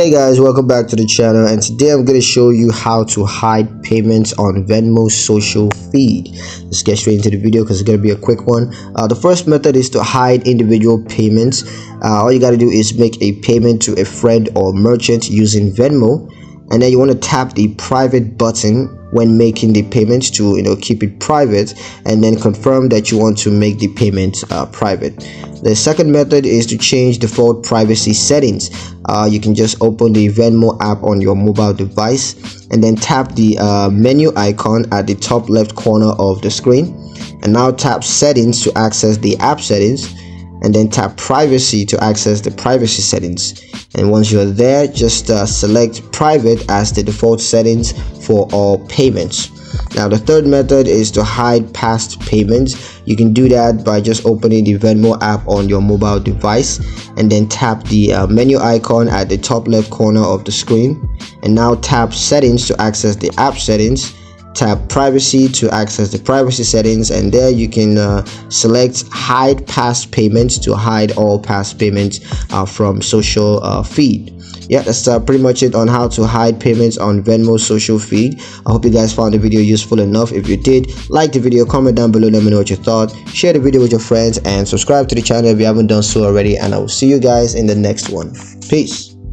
Hey guys, welcome back to the channel, and today I'm going to show you how to hide payments on Venmo social feed. Let's get straight into the video because it's going to be a quick one. The first method is to hide individual payments. All you got to do is make a payment to a friend or merchant using Venmo, and then you want to tap the private button when making the payment to keep it private, and then confirm that you want to make the payment private. The second method is to change default privacy settings. You can just open the Venmo app on your mobile device and then tap the menu icon at the top left corner of the screen, and now tap settings to access the app settings, and then tap privacy to access the privacy settings. And once you're there, just select private as the default settings for all payments. Now the third method is to hide past payments. You can do that by just opening the Venmo app on your mobile device and then tap the menu icon at the top left corner of the screen, and now tap settings to access the app settings. Tap privacy to access the privacy settings, and there you can select hide past payments to hide all past payments from social feed. Yeah, that's pretty much it on how to hide payments on Venmo social feed. I hope you guys found the video useful enough. If you did, like the video, comment down below, let me know what you thought, share the video with your friends, and subscribe to the channel if you haven't done so already, and I will see you guys in the next one. Peace.